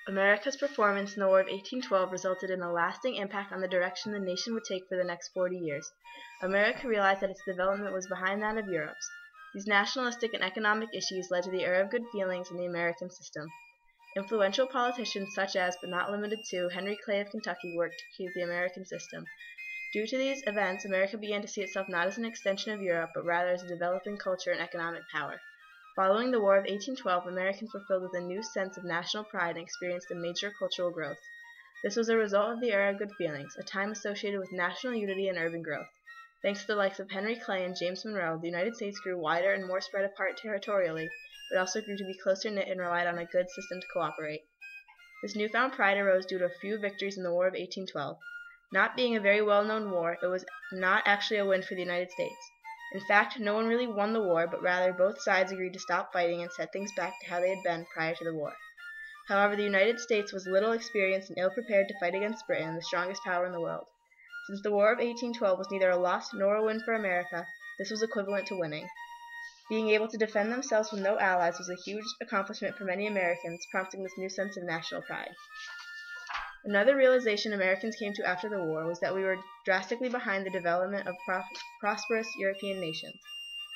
America's performance in the War of 1812 resulted in a lasting impact on the direction the nation would take for the next 40 years. America realized that its development was behind that of Europe's. These nationalistic and economic issues led to the era of good feelings in the American system. Influential politicians such as, but not limited to, Henry Clay of Kentucky worked to keep the American system. Due to these events, America began to see itself not as an extension of Europe, but rather as a developing culture and economic power. Following the War of 1812, Americans were filled with a new sense of national pride and experienced a major cultural growth. This was a result of the era of good feelings, a time associated with national unity and urban growth. Thanks to the likes of Henry Clay and James Monroe, the United States grew wider and more spread apart territorially, but also grew to be closer knit and relied on a good system to cooperate. This newfound pride arose due to a few victories in the War of 1812. Not being a very well-known war, it was not actually a win for the United States. In fact, no one really won the war, but rather both sides agreed to stop fighting and set things back to how they had been prior to the war. However, the United States was little experienced and ill-prepared to fight against Britain, the strongest power in the world. Since the War of 1812 was neither a loss nor a win for America, this was equivalent to winning. Being able to defend themselves with no allies was a huge accomplishment for many Americans, prompting this new sense of national pride. Another realization Americans came to after the war was that we were drastically behind the development of prosperous European nations.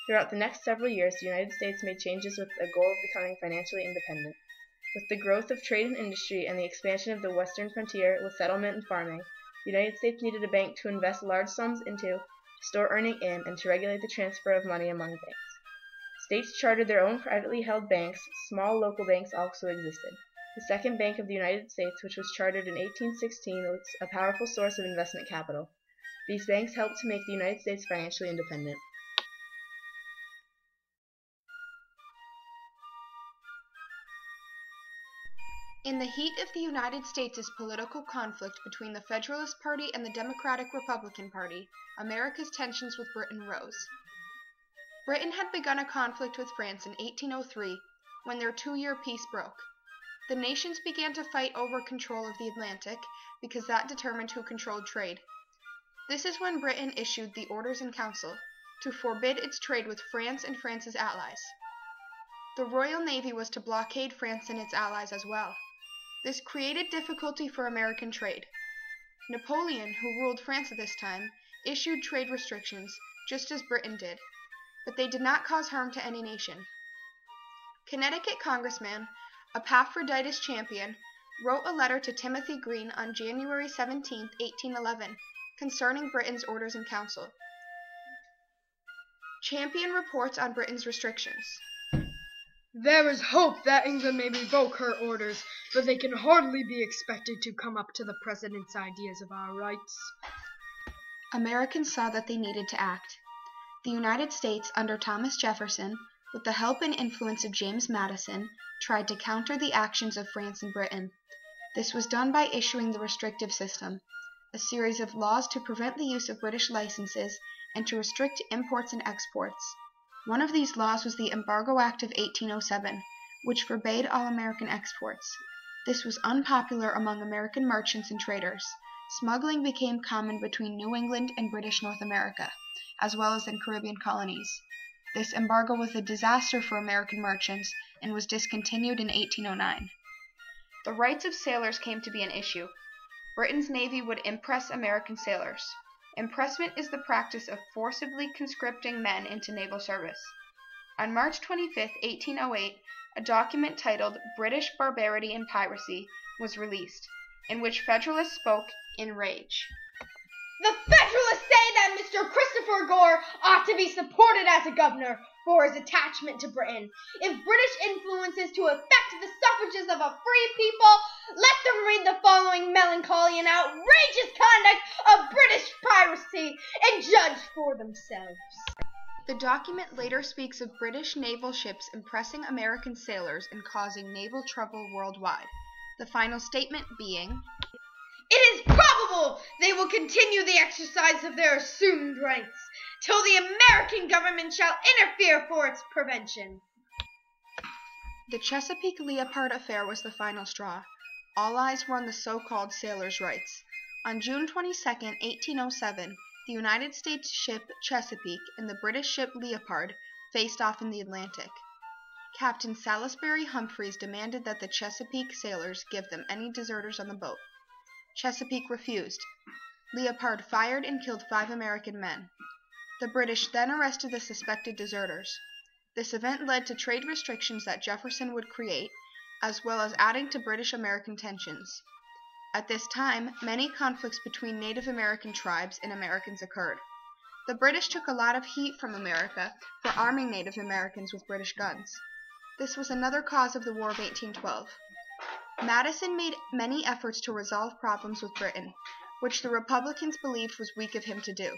Throughout the next several years, the United States made changes with a goal of becoming financially independent. With the growth of trade and industry and the expansion of the western frontier with settlement and farming, the United States needed a bank to invest large sums into, to store earning in, and to regulate the transfer of money among banks. States chartered their own privately held banks. Small local banks also existed. The Second Bank of the United States, which was chartered in 1816, was a powerful source of investment capital. These banks helped to make the United States financially independent. In the heat of the United States' political conflict between the Federalist Party and the Democratic Republican Party, America's tensions with Britain rose. Britain had begun a conflict with France in 1803, when their 2-year peace broke. The nations began to fight over control of the Atlantic, because that determined who controlled trade. This is when Britain issued the Orders in Council, to forbid its trade with France and France's allies. The Royal Navy was to blockade France and its allies as well. This created difficulty for American trade. Napoleon, who ruled France at this time, issued trade restrictions, just as Britain did, but they did not cause harm to any nation. Connecticut Congressman Epaphroditus Champion wrote a letter to Timothy Green on January 17, 1811, concerning Britain's Orders in Council. Champion reports on Britain's restrictions. There is hope that England may revoke her orders, but they can hardly be expected to come up to the President's ideas of our rights. Americans saw that they needed to act. The United States, under Thomas Jefferson, with the help and influence of James Madison, tried to counter the actions of France and Britain. This was done by issuing the restrictive system, a series of laws to prevent the use of British licenses and to restrict imports and exports. One of these laws was the Embargo Act of 1807, which forbade all American exports. This was unpopular among American merchants and traders. Smuggling became common between New England and British North America, as well as in Caribbean colonies. This embargo was a disaster for American merchants and was discontinued in 1809. The rights of sailors came to be an issue. Britain's navy would impress American sailors. Impressment is the practice of forcibly conscripting men into naval service. On March 25, 1808, a document titled British Barbarity and Piracy was released, in which Federalists spoke in rage. The Federalists say that Mr. Christopher Gore ought to be supported as a governor for his attachment to Britain. If British influence is to affect the suffrages of a free people, let them read the following melancholy and outrageous conduct of British piracy and judge for themselves. The document later speaks of British naval ships impressing American sailors and causing naval trouble worldwide, the final statement being, "It is probable they will continue the exercise of their assumed rights till the American government shall interfere for its prevention." The Chesapeake Leopard affair was the final straw. All eyes were on the so-called sailors' rights. On June 22, 1807, the United States ship Chesapeake and the British ship Leopard faced off in the Atlantic. Captain Salisbury Humphreys demanded that the Chesapeake sailors give them any deserters on the boat. Chesapeake refused. Leopard fired and killed 5 American men. The British then arrested the suspected deserters. This event led to trade restrictions that Jefferson would create, as well as adding to British-American tensions. At this time, many conflicts between Native American tribes and Americans occurred. The British took a lot of heat from America for arming Native Americans with British guns. This was another cause of the War of 1812. Madison made many efforts to resolve problems with Britain, which the Republicans believed was weak of him to do.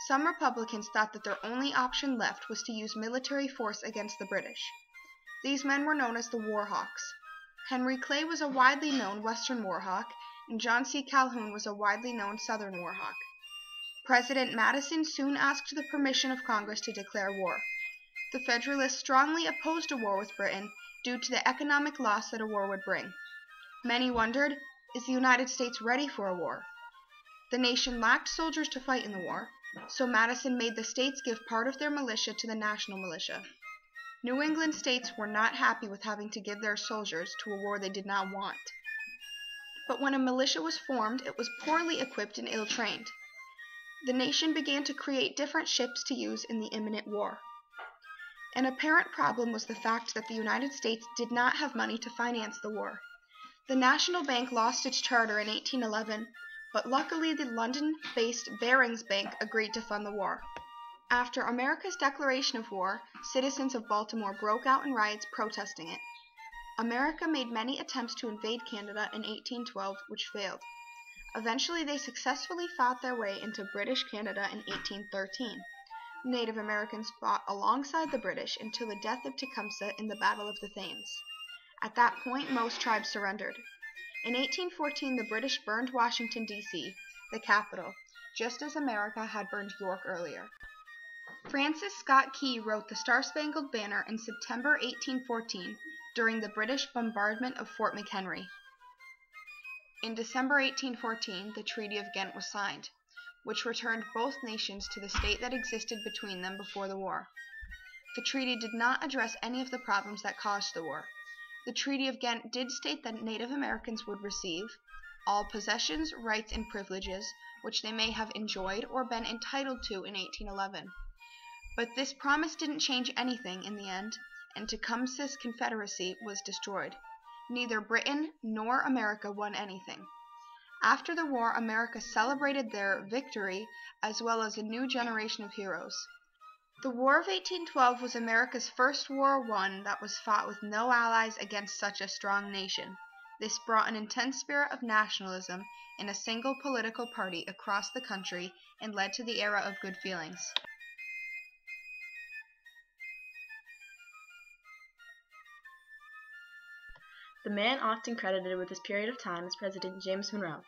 Some Republicans thought that their only option left was to use military force against the British. These men were known as the War Hawks. Henry Clay was a widely known Western War Hawk, and John C. Calhoun was a widely known Southern War Hawk. President Madison soon asked the permission of Congress to declare war. The Federalists strongly opposed a war with Britain due to the economic loss that a war would bring. Many wondered, is the United States ready for a war? The nation lacked soldiers to fight in the war, so Madison made the states give part of their militia to the national militia. New England states were not happy with having to give their soldiers to a war they did not want. But when a militia was formed, it was poorly equipped and ill-trained. The nation began to create different ships to use in the imminent war. An apparent problem was the fact that the United States did not have money to finance the war. The National Bank lost its charter in 1811, but luckily the London-based Barings Bank agreed to fund the war. After America's declaration of war, citizens of Baltimore broke out in riots protesting it. America made many attempts to invade Canada in 1812, which failed. Eventually, they successfully fought their way into British Canada in 1813. Native Americans fought alongside the British until the death of Tecumseh in the Battle of the Thames. At that point, most tribes surrendered. In 1814, the British burned Washington, D.C., the capital, just as America had burned York earlier. Francis Scott Key wrote the Star-Spangled Banner in September 1814 during the British bombardment of Fort McHenry. In December 1814, the Treaty of Ghent was signed, which returned both nations to the state that existed between them before the war. The treaty did not address any of the problems that caused the war. The Treaty of Ghent did state that Native Americans would receive all possessions, rights, and privileges which they may have enjoyed or been entitled to in 1811. But this promise didn't change anything in the end, and Tecumseh's Confederacy was destroyed. Neither Britain nor America won anything. After the war, America celebrated their victory as well as a new generation of heroes. The War of 1812 was America's first war won that was fought with no allies against such a strong nation. This brought an intense spirit of nationalism in a single political party across the country and led to the era of good feelings. The man often credited with this period of time is President James Monroe.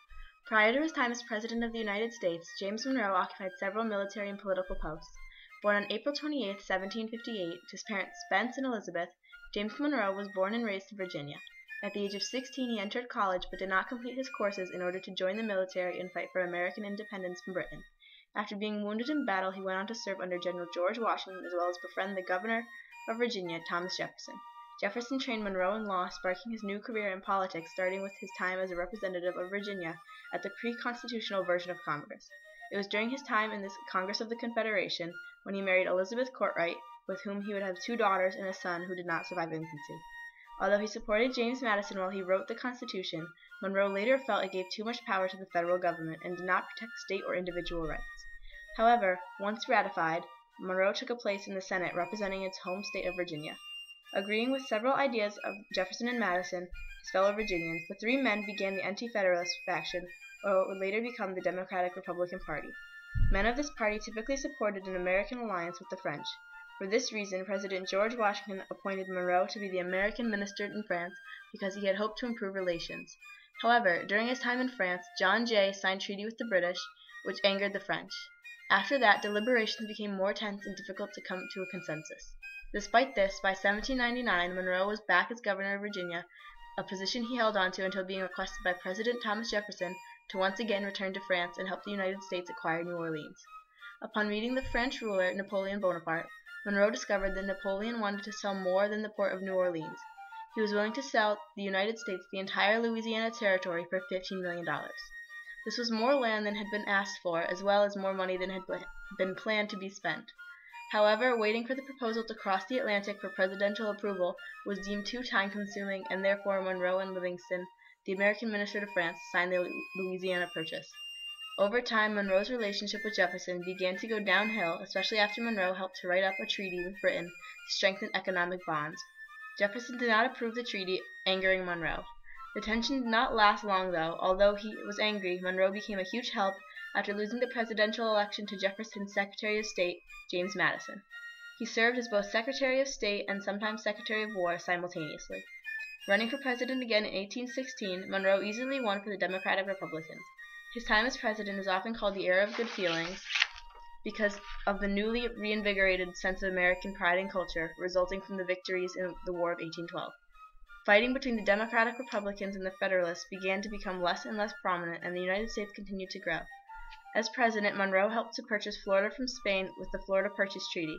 Prior to his time as President of the United States, James Monroe occupied several military and political posts. Born on April 28, 1758, to his parents Spence and Elizabeth, James Monroe was born and raised in Virginia. At the age of 16, he entered college but did not complete his courses in order to join the military and fight for American independence from Britain. After being wounded in battle, he went on to serve under General George Washington as well as befriend the governor of Virginia, Thomas Jefferson. Jefferson trained Monroe in law, sparking his new career in politics, starting with his time as a representative of Virginia at the pre-constitutional version of Congress. It was during his time in the Congress of the Confederation when he married Elizabeth Cartwright, with whom he would have 2 daughters and a son who did not survive infancy. Although he supported James Madison while he wrote the Constitution, Monroe later felt it gave too much power to the federal government and did not protect state or individual rights. However, once ratified, Monroe took a place in the Senate representing its home state of Virginia. Agreeing with several ideas of Jefferson and Madison, his fellow Virginians, the 3 men began the Anti-Federalist faction, or what would later become the Democratic-Republican Party. Men of this party typically supported an American alliance with the French. For this reason, President George Washington appointed Monroe to be the American minister in France because he had hoped to improve relations. However, during his time in France, John Jay signed treaty with the British, which angered the French. After that, deliberations became more tense and difficult to come to a consensus. Despite this, by 1799, Monroe was back as governor of Virginia, a position he held on to until being requested by President Thomas Jefferson to once again return to France and help the United States acquire New Orleans. Upon meeting the French ruler Napoleon Bonaparte, Monroe discovered that Napoleon wanted to sell more than the port of New Orleans. He was willing to sell the United States the entire Louisiana Territory for $15 million. This was more land than had been asked for, as well as more money than had been planned to be spent. However, waiting for the proposal to cross the Atlantic for presidential approval was deemed too time-consuming, and therefore Monroe and Livingston, the American minister to France, signed the Louisiana Purchase. Over time, Monroe's relationship with Jefferson began to go downhill, especially after Monroe helped to write up a treaty with Britain to strengthen economic bonds. Jefferson did not approve the treaty, angering Monroe. The tension did not last long, though. Although he was angry, Monroe became a huge help after losing the presidential election to Jefferson's Secretary of State, James Madison. He served as both Secretary of State and sometimes Secretary of War simultaneously. Running for president again in 1816, Monroe easily won for the Democratic Republicans. His time as president is often called the era of good feelings because of the newly reinvigorated sense of American pride and culture resulting from the victories in the War of 1812. Fighting between the Democratic Republicans and the Federalists began to become less and less prominent, and the United States continued to grow. As president, Monroe helped to purchase Florida from Spain with the Florida Purchase Treaty.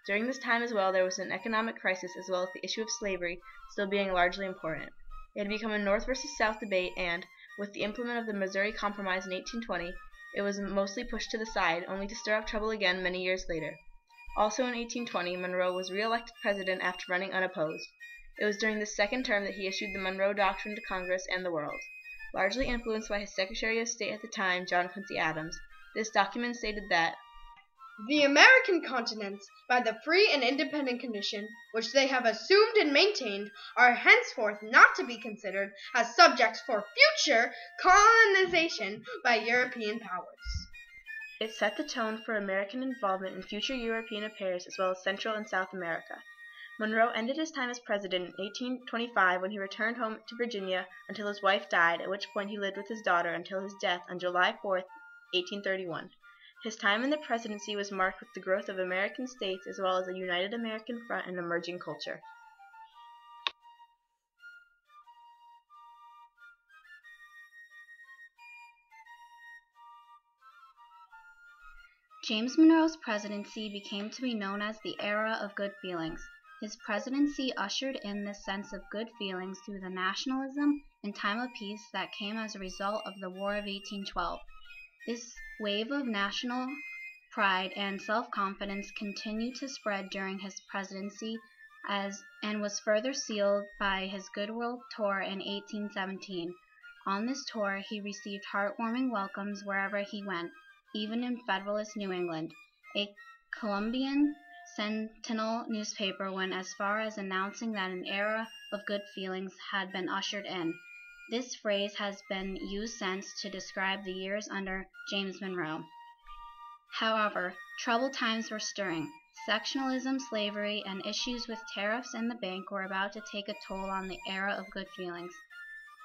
During this time as well, there was an economic crisis as well as the issue of slavery still being largely important. It had become a North versus South debate, and, with the implement of the Missouri Compromise in 1820, it was mostly pushed to the side, only to stir up trouble again many years later. Also in 1820, Monroe was re-elected president after running unopposed. It was during this second term that he issued the Monroe Doctrine to Congress and the world. Largely influenced by his Secretary of State at the time, John Quincy Adams, this document stated that the American continents, by the free and independent condition which they have assumed and maintained, are henceforth not to be considered as subjects for future colonization by European powers. It set the tone for American involvement in future European affairs as well as Central and South America. Monroe ended his time as president in 1825 when he returned home to Virginia until his wife died, at which point he lived with his daughter until his death on July 4, 1831. His time in the presidency was marked with the growth of American states as well as a united American front and emerging culture. James Monroe's presidency became to be known as the Era of Good Feelings. His presidency ushered in this sense of good feelings through the nationalism and time of peace that came as a result of the War of 1812. This wave of national pride and self-confidence continued to spread during his presidency and was further sealed by his Good World Tour in 1817. On this tour, he received heartwarming welcomes wherever he went, even in Federalist New England. A Columbian Sentinel newspaper went as far as announcing that an era of good feelings had been ushered in. This phrase has been used since to describe the years under James Monroe. However, troubled times were stirring. Sectionalism, slavery, and issues with tariffs and the bank were about to take a toll on the era of good feelings.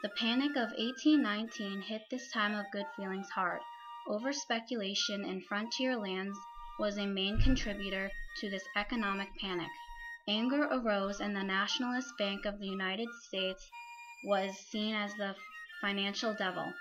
The Panic of 1819 hit this time of good feelings hard. Over-speculation in frontier lands was a main contributor to this economic panic. Anger arose, and the Nationalist Bank of the United States was seen as the financial devil.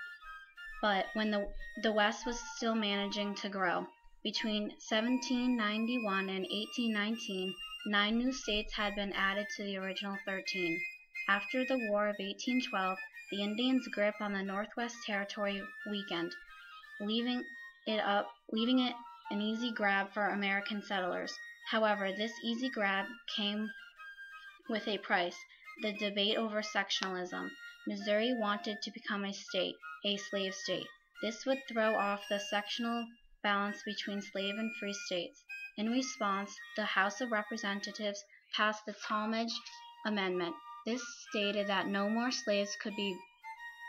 But when the West was still managing to grow. Between 1791 and 1819, 9 new states had been added to the original 13. After the War of 1812, the Indians' grip on the Northwest Territory weakened, leaving it an easy grab for American settlers. However, this easy grab came with a price, the debate over sectionalism. Missouri wanted to become a slave state. This would throw off the sectional balance between slave and free states. In response, the House of Representatives passed the Talmadge Amendment. This stated that no more slaves could be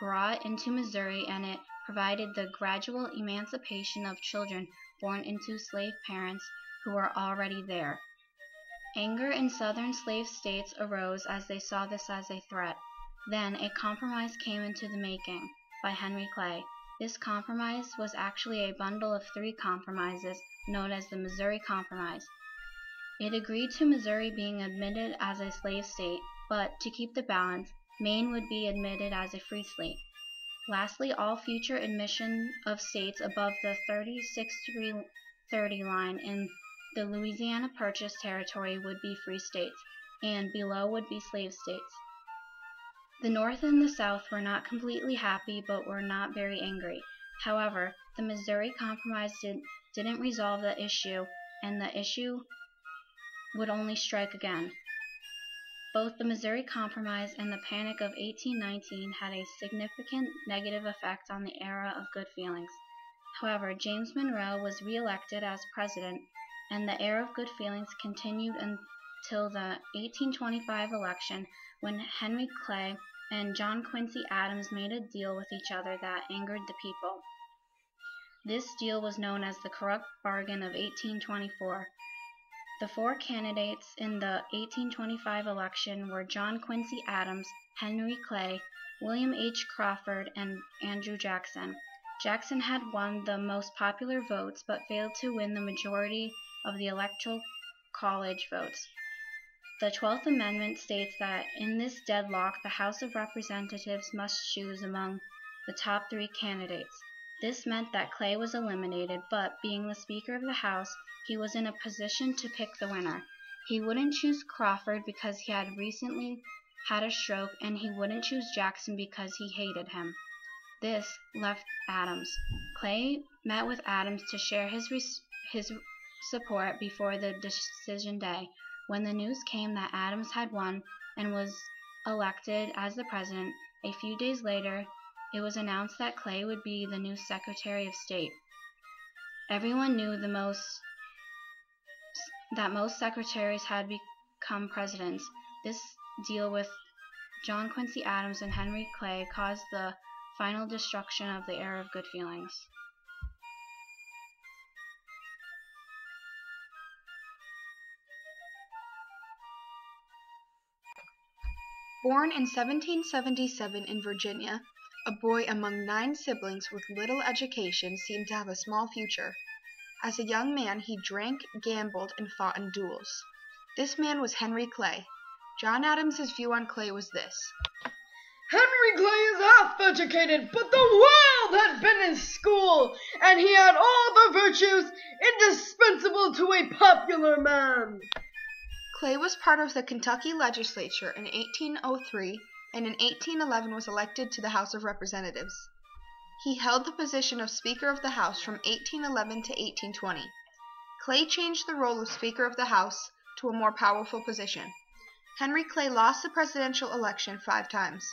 brought into Missouri, and it provided the gradual emancipation of children born into slave parents who were already there. Anger in southern slave states arose as they saw this as a threat. Then a compromise came into the making by Henry Clay. This compromise was actually a bundle of 3 compromises known as the Missouri Compromise. It agreed to Missouri being admitted as a slave state, but to keep the balance, Maine would be admitted as a free state. Lastly, all future admission of states above the 36-degree 30 line in the Louisiana Purchase territory would be free states, and below would be slave states. The North and the South were not completely happy, but were not very angry. However, the Missouri Compromise didn't resolve the issue, and the issue would only strike again. Both the Missouri Compromise and the Panic of 1819 had a significant negative effect on the era of good feelings. However, James Monroe was re-elected as president, and the era of good feelings continued until the 1825 election, when Henry Clay and John Quincy Adams made a deal with each other that angered the people. This deal was known as the Corrupt Bargain of 1824. The four candidates in the 1825 election were John Quincy Adams, Henry Clay, William H. Crawford, and Andrew Jackson. Jackson had won the most popular votes but failed to win the majority of the Electoral College votes. The 12th Amendment states that in this deadlock, the House of Representatives must choose among the top three candidates. This meant that Clay was eliminated, but being the Speaker of the House, he was in a position to pick the winner. He wouldn't choose Crawford because he had recently had a stroke, and he wouldn't choose Jackson because he hated him. This left Adams. Clay met with Adams to share his support before the decision day. When the news came that Adams had won and was elected as the president, a few days later, it was announced that Clay would be the new Secretary of State. Everyone knew that most secretaries had become presidents. This deal with John Quincy Adams and Henry Clay caused the final destruction of the era of good feelings. Born in 1777 in Virginia, a boy among 9 siblings with little education seemed to have a small future. As a young man, he drank, gambled, and fought in duels. This man was Henry Clay. John Adams's view on Clay was this: Henry Clay is half-educated, but the world had been his school, and he had all the virtues indispensable to a popular man. Clay was part of the Kentucky legislature in 1803, and in 1811 was elected to the House of Representatives. He held the position of Speaker of the House from 1811 to 1820. Clay changed the role of Speaker of the House to a more powerful position. Henry Clay lost the presidential election 5 times.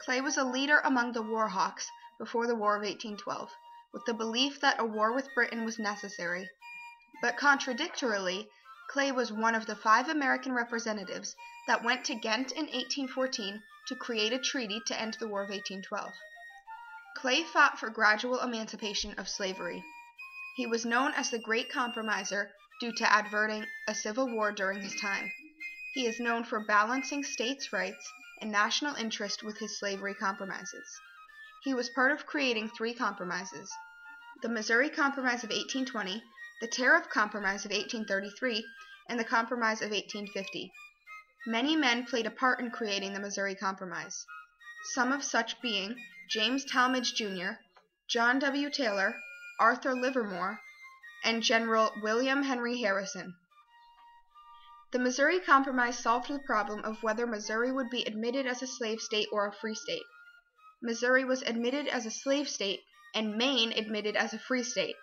Clay was a leader among the war hawks before the War of 1812, with the belief that a war with Britain was necessary. But contradictorily, Clay was one of the 5 American representatives that went to Ghent in 1814 to create a treaty to end the War of 1812. Clay fought for gradual emancipation of slavery. He was known as the Great Compromiser due to averting a civil war during his time. He is known for balancing states' rights and national interest with his slavery compromises. He was part of creating 3 compromises: the Missouri Compromise of 1820, the Tariff Compromise of 1833, and the Compromise of 1850. Many men played a part in creating the Missouri Compromise, some of such being James Talmadge Jr., John W. Taylor, Arthur Livermore, and General William Henry Harrison. The Missouri Compromise solved the problem of whether Missouri would be admitted as a slave state or a free state. Missouri was admitted as a slave state, and Maine admitted as a free state.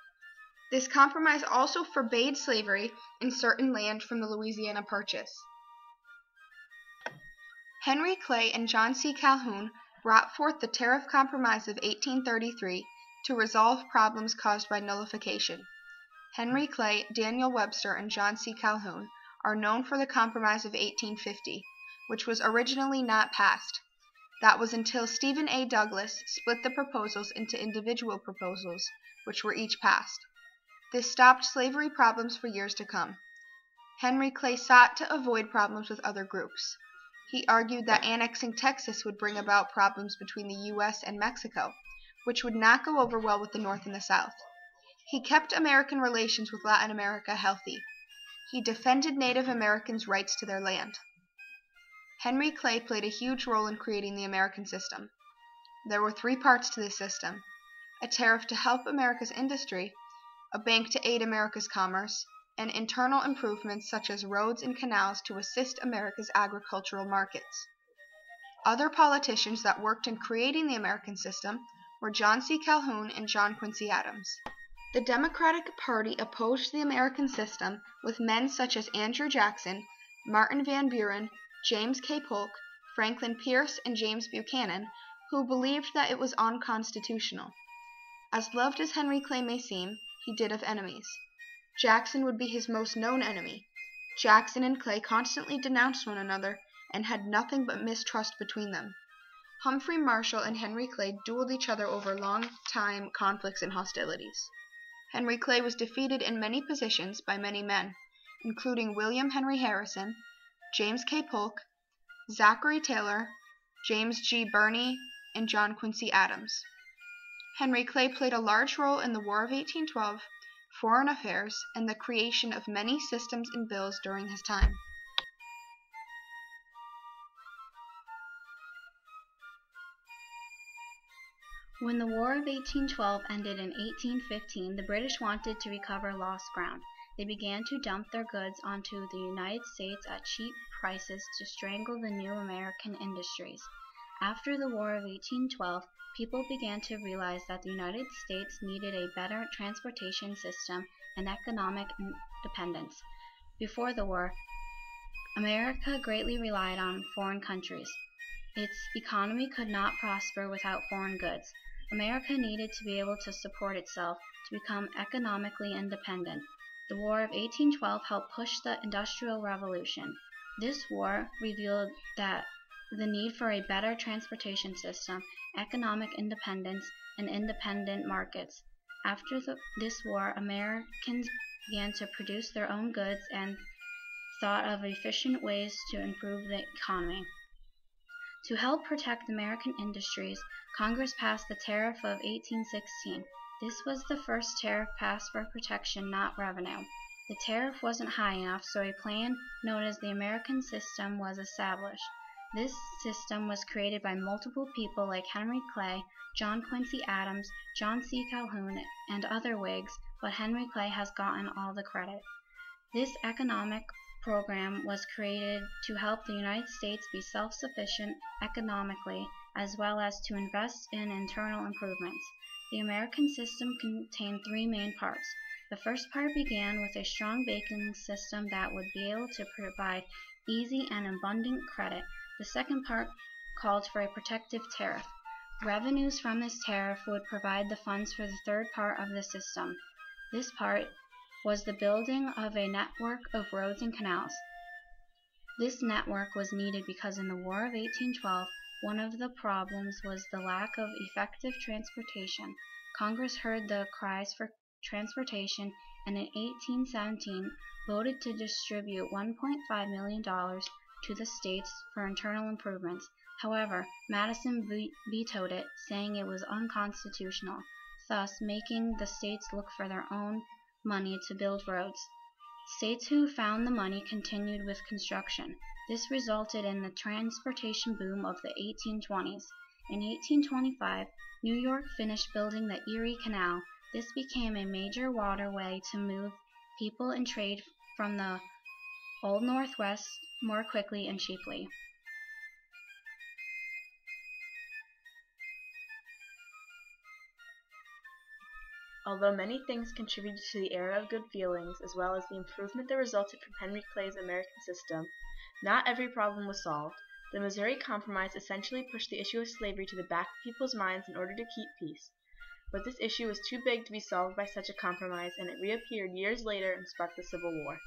This compromise also forbade slavery in certain land from the Louisiana Purchase. Henry Clay and John C. Calhoun brought forth the Tariff Compromise of 1833 to resolve problems caused by nullification. Henry Clay, Daniel Webster, and John C. Calhoun are known for the Compromise of 1850, which was originally not passed. That was until Stephen A. Douglas split the proposals into individual proposals, which were each passed. This stopped slavery problems for years to come. Henry Clay sought to avoid problems with other groups. He argued that annexing Texas would bring about problems between the U.S. and Mexico, which would not go over well with the North and the South. He kept American relations with Latin America healthy. He defended Native Americans' rights to their land. Henry Clay played a huge role in creating the American system. There were 3 parts to this system: a tariff to help America's industry, a bank to aid America's commerce, and internal improvements such as roads and canals to assist America's agricultural markets. Other politicians that worked in creating the American system were John C. Calhoun and John Quincy Adams. The Democratic Party opposed the American system with men such as Andrew Jackson, Martin Van Buren, James K. Polk, Franklin Pierce, and James Buchanan, who believed that it was unconstitutional. As loved as Henry Clay may seem, he did have enemies. Jackson would be his most known enemy. Jackson and Clay constantly denounced one another and had nothing but mistrust between them. Humphrey Marshall and Henry Clay dueled each other over long-time conflicts and hostilities. Henry Clay was defeated in many positions by many men, including William Henry Harrison, James K. Polk, Zachary Taylor, James G. Birney, and John Quincy Adams. Henry Clay played a large role in the War of 1812, foreign affairs, and the creation of many systems and bills during his time. When the War of 1812 ended in 1815, the British wanted to recover lost ground. They began to dump their goods onto the United States at cheap prices to strangle the new American industries. After the War of 1812, people began to realize that the United States needed a better transportation system and economic independence. Before the war, America greatly relied on foreign countries. Its economy could not prosper without foreign goods. America needed to be able to support itself to become economically independent. The War of 1812 helped push the Industrial Revolution. This war revealed that the need for a better transportation system, economic independence, and independent markets. After this war, Americans began to produce their own goods and thought of efficient ways to improve the economy. To help protect American industries, Congress passed the Tariff of 1816. This was the first tariff passed for protection, not revenue. The tariff wasn't high enough, so a plan known as the American System was established. This system was created by multiple people like Henry Clay, John Quincy Adams, John C. Calhoun, and other Whigs, but Henry Clay has gotten all the credit. This economic program was created to help the United States be self-sufficient economically, as well as to invest in internal improvements. The American system contained three main parts. The first part began with a strong banking system that would be able to provide easy and abundant credit. The second part called for a protective tariff. Revenues from this tariff would provide the funds for the third part of the system. This part was the building of a network of roads and canals. This network was needed because in the War of 1812, one of the problems was the lack of effective transportation. Congress heard the cries for transportation and in 1817 voted to distribute $1.5 million to the states for internal improvements. However, Madison vetoed it, saying it was unconstitutional, thus making the states look for their own money to build roads. States who found the money continued with construction. This resulted in the transportation boom of the 1820s. In 1825, New York finished building the Erie Canal. This became a major waterway to move people and trade from the Old Northwest more quickly and cheaply. Although many things contributed to the era of good feelings, as well as the improvement that resulted from Henry Clay's American system, not every problem was solved. The Missouri Compromise essentially pushed the issue of slavery to the back of people's minds in order to keep peace. But this issue was too big to be solved by such a compromise, and it reappeared years later and sparked the Civil War.